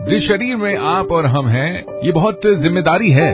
जिस शरीर में आप और हम हैं, ये बहुत जिम्मेदारी है।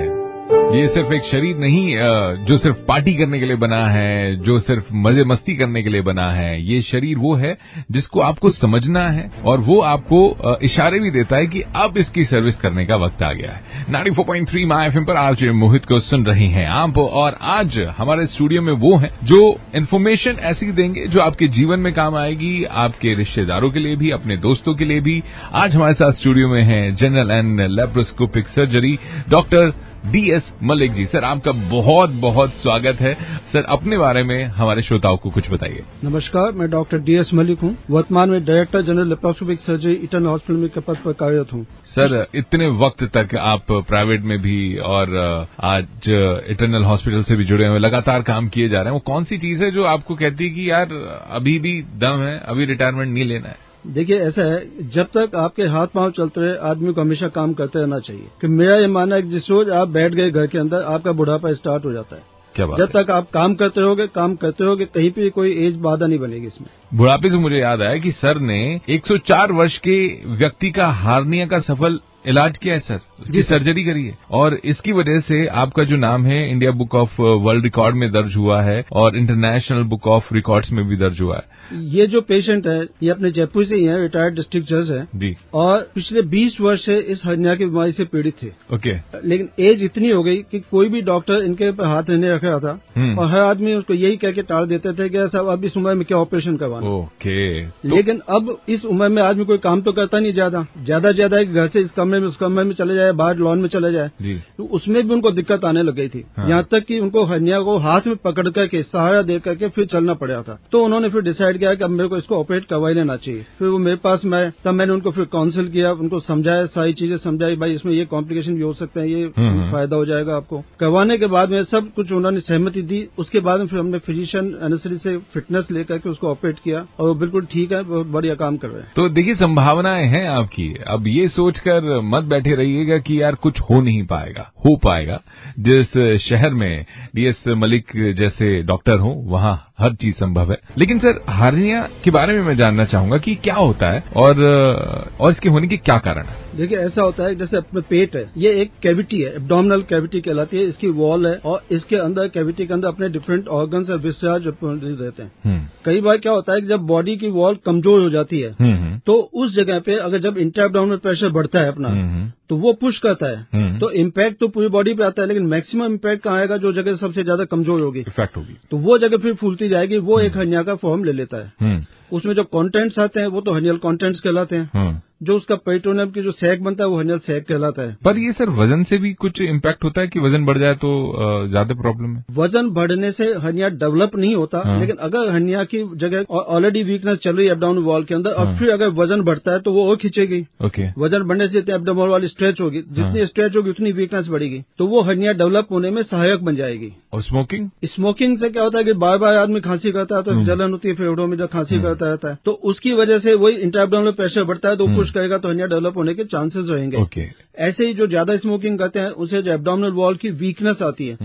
ये सिर्फ एक शरीर नहीं जो सिर्फ पार्टी करने के लिए बना है, जो सिर्फ मजे मस्ती करने के लिए बना है। ये शरीर वो है जिसको आपको समझना है और वो आपको इशारे भी देता है कि अब इसकी सर्विस करने का वक्त आ गया है। 94.3 माय एफएम पर आज मोहित को सुन रही हैं आप, और आज हमारे स्टूडियो में वो हैं जो इन्फॉर्मेशन ऐसी देंगे जो आपके जीवन में काम आएगी, आपके रिश्तेदारों के लिए भी, अपने दोस्तों के लिए भी। आज हमारे साथ स्टूडियो में हैं general and laparoscopic surgery doctor DS Malik ji. Sir, आपका बहुत बहुत स्वागत है। सर, अपने बारे में हमारे श्रोताओं को कुछ बताइए। नमस्कार, मैं डॉक्टर DS मलिक हूँ। वर्तमान में director general laparoscopic surgery eternal hospital में के पद पर कार्यरत हूँ। सर, इतने वक्त तक आप प्राइवेट में भी और आज इटर्नल हॉस्पिटल से भी जुड़े हुए, लगातार काम किए जा रहे हैं। वो कौन सी चीज है जो आपको कहती है कि यार अभी भी दम है, अभी रिटायरमेंट नहीं लेना है? देखिए, ऐसा है, जब तक आपके हाथ पांव चलते रहे आदमी को हमेशा काम करते रहना चाहिए। कि मेरा ये मानना है कि जिस रोज आप बैठ गए घर के अंदर, आपका बुढ़ापा स्टार्ट हो जाता है। क्या बात जब तक आप काम करते रहोगे, कहीं पे कोई एज बाधा नहीं बनेगी इसमें। बुढ़ापे से मुझे याद आया कि सर ने 104 वर्ष के व्यक्ति का हार्निया का सफल इलाज किया है सर, उसकी सर्जरी करी है, और इसकी वजह से आपका जो नाम है India book of world record में दर्ज हुआ है और इंटरनेशनल बुक ऑफ रिकॉर्ड्स में भी दर्ज हुआ है। ये जो पेशेंट है, ये अपने जयपुर से ही है, रिटायर्ड डिस्ट्रिक्ट जज है जी, और पिछले 20 वर्ष से इस हर्निया की बीमारी से पीड़ित थे। ओके। लेकिन एज इतनी हो गई कि कोई भी डॉक्टर इनके पर हाथ नहीं रख रहा था, और हर आदमी उसको यही कह के टाल देते थे कि साहब अब इस उम्र में क्या ऑपरेशन करवाना। ओके। लेकिन अब इस उम्र में आदमी कोई काम तो करता नहीं, ज्यादा है, घर से इस कमरे में उस कमरे में चले जाए, बाहर लॉन में चले जाए, तो उसमें भी उनको दिक्कत आने लग गई थी। यहाँ तक कि उनको हर्निया को हाथ में पकड़ करके सहारा दे करके फिर चलना पड़ा था। तो उन्होंने फिर डिसाइड किया कि अब मेरे को इसको ऑपरेट करवा ही लेना चाहिए। फिर वो मेरे पास में, तब मैंने उनको फिर काउंसिल किया, उनको समझाया, सारी चीजें समझाई, भाई इसमें ये कॉम्प्लिकेशन भी हो सकते हैं, ये फायदा हो जाएगा आपको। करवाने के बाद में सब कुछ उन्होंने सहमति दी। उसके बाद में फिर हमने फिजिशियन एनेस्थेसिस्ट से फिटनेस लेकर के उसको ऑपरेट किया, और वो बिल्कुल ठीक है, बहुत बढ़िया काम कर रहे हैं। तो देखिए, संभावनाएं हैं आपकी। अब ये सोचकर मत बैठे रहिएगा कि यार कुछ हो नहीं पाएगा, हो पाएगा। जिस शहर में DS मलिक जैसे डॉक्टर हो, वहाँ हर चीज संभव है। लेकिन सर, हार्निया के बारे में मैं जानना चाहूंगा कि क्या होता है और इसके होने के क्या कारण है? देखिए, ऐसा होता है जैसे अपने पेट है, ये एक कैविटी है, एब्डोमिनल कैविटी कहलाती है। इसकी वॉल है, और इसके अंदर कैविटी के अंदर अपने डिफरेंट ऑर्गन्स और विसरा जो रहते हैं। कई बार क्या होता है कि जब बॉडी की वॉल कमजोर हो जाती है, तो उस जगह पे अगर जब इंट्रा-एब्डोमिनल प्रेशर बढ़ता है अपना, तो वो पुश करता है, तो इम्पैक्ट तो पूरी बॉडी पे आता है, लेकिन मैक्सिमम इम्पैक्ट कहाँ आएगा? जो जगह सबसे ज्यादा कमजोर होगी, इफेक्ट होगी, तो वो जगह फिर फूलती जाएगी, वो एक हर्निया का फॉर्म ले लेता है। उसमें जो कंटेंट्स आते हैं वो तो हर्नियल कंटेंट्स कहलाते हैं। जो उसका पेरिटोनियम की जो सैक बनता है वो हर्नियल सैक कहलाता है। पर ये सर, वजन से भी कुछ इम्पैक्ट होता है कि वजन बढ़ जाए तो ज्यादा प्रॉब्लम है? वजन बढ़ने से हर्निया डेवलप नहीं होता, लेकिन अगर हर्निया की जगह ऑलरेडी वीकनेस चल रही है एब्डोमिनल वॉल के अंदर, और फिर अगर वजन बढ़ता है तो वो और खींचेगी। वजन बढ़ने से एब्डोमिनल वॉल स्ट्रेच होगी, जितनी स्ट्रेच होगी उतनी वीकनेस बढ़ेगी, तो वो हर्निया डेवलप होने में सहायक बन जाएगी। और स्मोकिंग से क्या होता है कि बार बार आदमी खांसी करता है तो जलन होती है फेफड़ों में, जब खांसी करता रहता है, तो उसकी वजह से वही इंट्रा-एब्डोमिनल प्रेशर बढ़ता है, तो पुश करेगा तो हर्निया डेवलप होने के चांसेस रहेंगे। ऐसे ही जो ज्यादा स्मोकिंग करते हैं उसे जो एब्डोमिनल वॉल की वीकनेस आती है,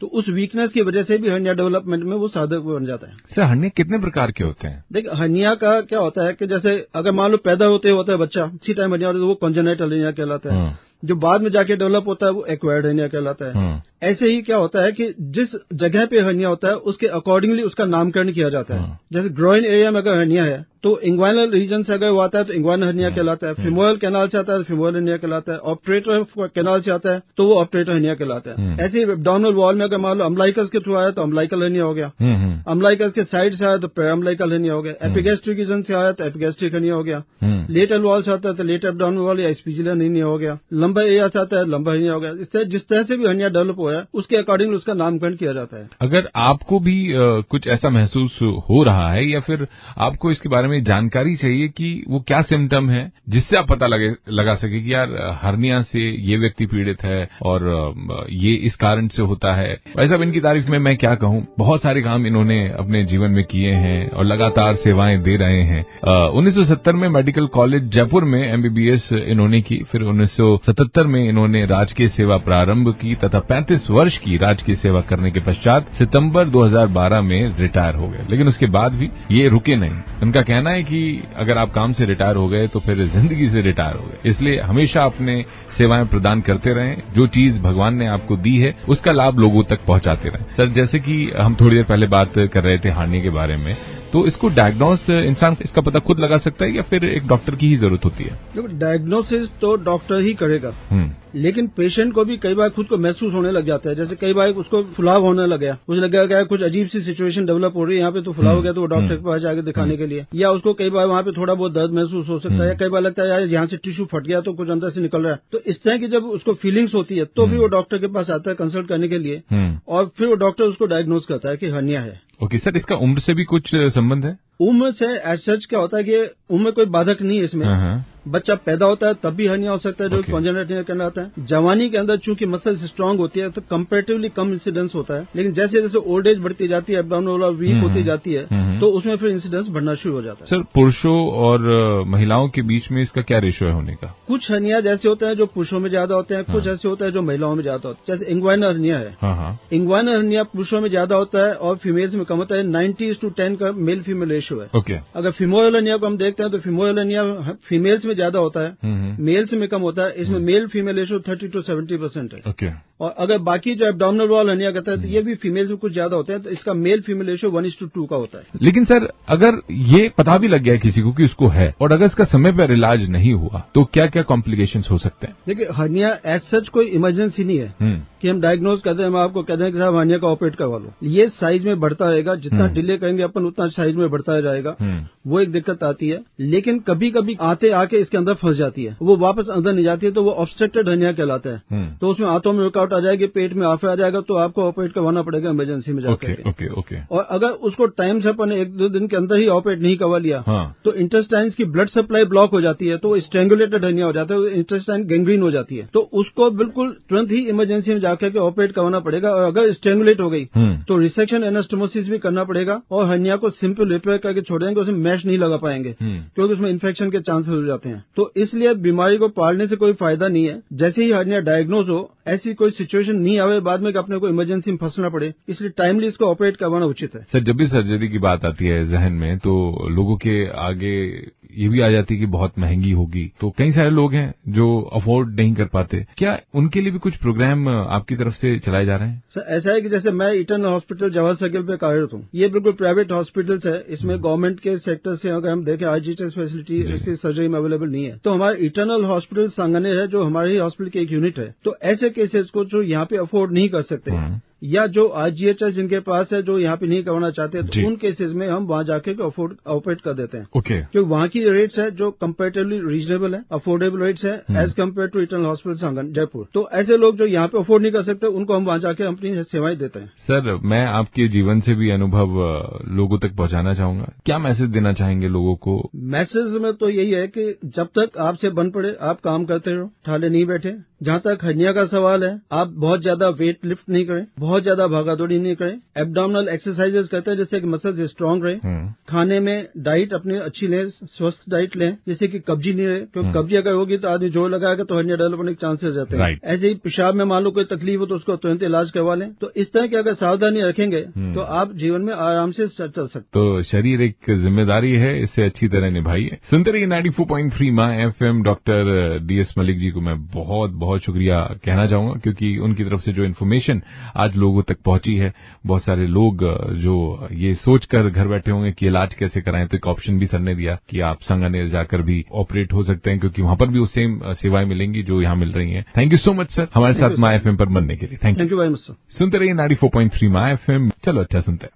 तो उस वीकनेस की वजह से भी हर्निया डेवलपमेंट में वो साधक बन जाता है। सर, हर्निया कितने प्रकार के होते हैं? देखिए, हर्निया का क्या होता है कि जैसे अगर मान लो पैदा होता है बच्चा, इसी टाइम हर्निया होता है, तो वो कॉन्जेनाइटल हर्निया कहलाता है। जो बाद में जाके डेवलप होता है वो एक्वायर्ड हर्निया कहलाता है। ऐसे ही क्या होता है कि जिस जगह पे हर्निया होता है उसके अकॉर्डिंगली उसका नामकरण किया जाता है। जैसे ग्रोइन एरिया में अगर हर्निया है तो इंग्वाइनल रीजन से अगर वो आता है तो इंग्वाइनल हर्निया कहलाता है। फिमोरल कैनाल से आता है तो फिमोरल हर्निया कहलाता है। ऑपरेटर कैनाल से आता है तो वो ऑपरेटर हर्निया कहलाता है। ऐसे ही एब्डोमिनल वॉल में अगर मान लो अम्बलाइकस के थ्रू आया तो अम्बलाइकल हर्निया हो गया। अम्बलाइकस के साइड से आया तो पैराम्बलाइकल हर्निया हो गया। एपिगैस्ट्रिक रीजन से आया तो एपिगैस्ट्रिक हर्निया हो गया। लेटरल वॉल से आता है तो लेटर एब्डोमिनल वॉल या स्पीजियल हर्निया हो गया। लंबर एरिया से आता है लंबर हर्निया हो गया। जिस तरह से भी हर्निया डेवलप हो है उसके अकॉर्डिंग उसका नामकरण किया जाता है। अगर आपको भी कुछ ऐसा महसूस हो रहा है या फिर आपको इसके बारे में जानकारी चाहिए कि वो क्या सिम्टम है जिससे आप पता लगा सके कि यार हर्निया से ये व्यक्ति पीड़ित है और ये इस कारण से होता है। वैसा इनकी तारीफ में मैं क्या कहूँ, बहुत सारे काम इन्होंने अपने जीवन में किए हैं और लगातार सेवाएं दे रहे हैं। 1970 में मेडिकल कॉलेज जयपुर में MBBS इन्होंने की। फिर 1977 में इन्होंने राजकीय सेवा प्रारंभ की तथा 35 वर्ष की राजकीय सेवा करने के पश्चात सितंबर 2012 में रिटायर हो गए। लेकिन उसके बाद भी ये रुके नहीं। उनका कहना है कि अगर आप काम से रिटायर हो गए तो फिर जिंदगी से रिटायर हो गए, इसलिए हमेशा अपने सेवाएं प्रदान करते रहें। जो चीज भगवान ने आपको दी है उसका लाभ लोगों तक पहुंचाते रहें। सर, जैसे कि हम थोड़ी देर पहले बात कर रहे थे हार्निया के बारे में, तो इसको डायग्नोस इंसान इसका पता खुद लगा सकता है या फिर एक डॉक्टर की ही जरूरत होती है? देखो, डायग्नोसिस तो डॉक्टर ही करेगा, लेकिन पेशेंट को भी कई बार खुद को महसूस होने लग जाता है। जैसे कई बार उसको फुलाव होने लग गया, मुझे लगा क्या कुछ अजीब सी सिचुएशन डेवलप हो रही है यहाँ पे, तो फुलाव हो गया, तो वो डॉक्टर के पास जाकर दिखाने के लिए, या उसको कई बार वहाँ पे थोड़ा बहुत दर्द महसूस हो सकता है, या कई बार लगता है यार यहाँ से टिश्यू फट गया तो कुछ अंदर से निकल रहा है। तो इस तरह की जब उसको फीलिंग्स होती है तो भी वो डॉक्टर के पास आता है कंसल्ट करने के लिए, और फिर वो डॉक्टर उसको डायग्नोज करता है कि हर्निया है। ओके सर, इसका उम्र से भी कुछ संबंध है? उम्र से एज सच क्या होता है कि उम्र कोई बाधक नहीं है इसमें। बच्चा पैदा होता है तब भी हर्निया हो सकता है, जो कॉन्जेनिटल हर्निया कहलाता है। जवानी के अंदर चूंकि मसल्स स्ट्रांग होती है तो कंपैरेटिवली कम इंसिडेंस होता है, लेकिन जैसे जैसे ओल्ड एज बढ़ती जाती है, एब्डोमिनल और वीक होती जाती है, तो उसमें फिर इंसिडेंस बढ़ना शुरू हो जाता है। सर, पुरुषों और महिलाओं के बीच में इसका क्या रेशियो है होने का? कुछ हर्निया जैसे होते हैं जो पुरुषों में ज्यादा होते हैं, कुछ ऐसे होता है जो महिलाओं में ज्यादा होता है। जैसे इंग्वाइनल हर्निया है, इंग्वाइनल हर्निया पुरुषों में ज्यादा होता है और फीमेल्स में कम होता है। 90:10 का मेल फीमेल रेशियो है। अगर फीमोरल हर्निया को हम देखते हैं तो फीमोरल हर्निया फीमेल्स में ज्यादा होता है, मेल्स में कम होता है। इसमें मेल फीमेल रेशियो 30-70% है। और अगर बाकी जो एब्डोमिनल वॉल हर्निया कहता है तो ये भी फीमेल्स में कुछ ज्यादा होते हैं, तो इसका मेल फीमेल रेशियो 1:2 का होता है। लेकिन सर, अगर ये पता भी लग गया किसी को कि उसको है और अगर इसका समय पर इलाज नहीं हुआ तो क्या क्या कॉम्प्लिकेशंस हो सकते हैं? देखिए, हर्निया एज सच कोई इमरजेंसी नहीं है कि हम डायग्नोज करते हैं, हम आपको कहते हैं कि साहब हर्निया का ऑपरेट करवा लो। ये साइज में बढ़ता रहेगा, जितना डिले करेंगे अपन उतना साइज में बढ़ता जाएगा। वो एक दिक्कत आती है। लेकिन कभी कभी आते आके इसके अंदर फंस जाती है, वो वापस अंदर नहीं जाती है, तो वो ऑब्स्ट्रक्टेड हर्निया कहलाता है। तो उसमें आंतों में रुकावट आ जाएगी, पेट में आफे आ जाएगा, तो आपको ऑपरेट करवाना पड़ेगा इमरजेंसी में जाकर। और अगर उसको टाइम से अपन 1-2 दिन के अंदर ही ऑपरेट नहीं करवा लिया तो इंटेस्टाइन्स की ब्लड सप्लाई ब्लॉक हो जाती है, तो स्ट्रेंगुलेटेड हर्निया हो जाता है, इंटेस्टाइन गैंग्रीन हो जाती है। तो उसको बिल्कुल तुरंत ही इमरजेंसी में जाकर के ऑपरेट करवाना पड़ेगा। और अगर स्ट्रेंगुलेट हो गई तो रिसेक्शन एनास्टोमोसिस भी करना पड़ेगा, और हर्निया को सिंपल रिपेयर करके छोड़ेंगे, उसमें मैश नहीं लगा पाएंगे क्योंकि उसमें इन्फेक्शन के चांसेस हो जाते हैं। तो इसलिए बीमारी को पालने से कोई फायदा नहीं है। जैसे ही हर्निया डायग्नोज हो, ऐसी कोई सिचुएशन नहीं आवे बाद में कि अपने को इमरजेंसी में फंसना पड़े, इसलिए टाइमली इसको ऑपरेट करवाना उचित है। सर, जब भी सर्जरी की बात आती है जहन में तो लोगों के आगे ये भी आ जाती है कि बहुत महंगी होगी, तो कई सारे लोग हैं जो अफोर्ड नहीं कर पाते। क्या उनके लिए भी कुछ प्रोग्राम आपकी तरफ से चलाए जा रहे हैं? सर, ऐसा है कि जैसे मैं इटर्नल हॉस्पिटल जवाहर सर्किल पे कार्यरत हूँ। ये बिल्कुल प्राइवेट हॉस्पिटल्स है, इसमें गवर्नमेंट के सेक्टर से अगर हम देखें आईजीएचएस फैसिलिटी इसकी सर्जरी में अवेलेबल नहीं है। तो हमारा इटर्नल हॉस्पिटल सांगानेर है जो हमारे ही हॉस्पिटल की एक यूनिट है। तो ऐसे केसेस को जो यहाँ पे अफोर्ड नहीं कर सकते या जो आईजीएचएस जिनके पास है जो यहाँ पे नहीं करवाना चाहते, तो उन केसेस में हम वहाँ जाके ऑपरेट कर देते हैं। क्योंकि वहाँ की रेट्स है जो कंपेरेटिवली रीजनेबल है, अफोर्डेबल रेट्स है as compared to Eternal hospital Sangan Jaipur. तो ऐसे लोग जो यहाँ पे अफोर्ड नहीं कर सकते उनको हम वहाँ जाके अपनी सेवाएं देते हैं। सर, मैं आपके जीवन से भी अनुभव लोगों तक पहुँचाना चाहूंगा। क्या मैसेज देना चाहेंगे लोगों को? मैसेज में तो यही है कि जब तक आपसे बन पड़े आप काम करते रहो, ठाले नहीं बैठे। जहाँ तक हर्निया का सवाल है, आप बहुत ज्यादा वेट लिफ्ट नहीं करें, बहुत ज्यादा भागादौड़ी नहीं करें, एब्डोमिनल एक्सरसाइजेस करते हैं जिससे कि मसल्स स्ट्रांग रहे। खाने में डाइट अपनी अच्छी लें, स्वस्थ डाइट लें जिससे कि कब्जी नहीं रहे, क्योंकि कब्जी अगर होगी तो आदमी जोर लगाएगा तो हर्निया डेवलप होने के चांसेस रहते हैं। ऐसे ही पेशाब में मान लो कोई तकलीफ हो तो उसको तुरंत इलाज करवा लें। तो इस तरह की अगर सावधानी रखेंगे तो आप जीवन में आराम से चल सकते। तो शरीर एक जिम्मेदारी है, इसे अच्छी तरह निभाइए। सुनते रहिए 94.3 माँ FM। डॉक्टर DS मलिक जी को मैं बहुत बहुत शुक्रिया कहना चाहूंगा, क्योंकि उनकी तरफ से जो इन्फॉर्मेशन आज लोगों तक पहुंची है, बहुत सारे लोग जो ये सोचकर घर बैठे होंगे कि इलाज कैसे कराएं, तो एक ऑप्शन भी सर ने दिया कि आप सांगानेर जाकर भी ऑपरेट हो सकते हैं, क्योंकि वहां पर भी वो सेम सेवाएं मिलेंगी जो यहाँ मिल रही हैं। Thank you so much sir, हमारे साथ माँ FM पर बनने के लिए। Thank you very much sir. सुनते रहिए 94.3 माँ FM। चलो अच्छा सुनते हैं।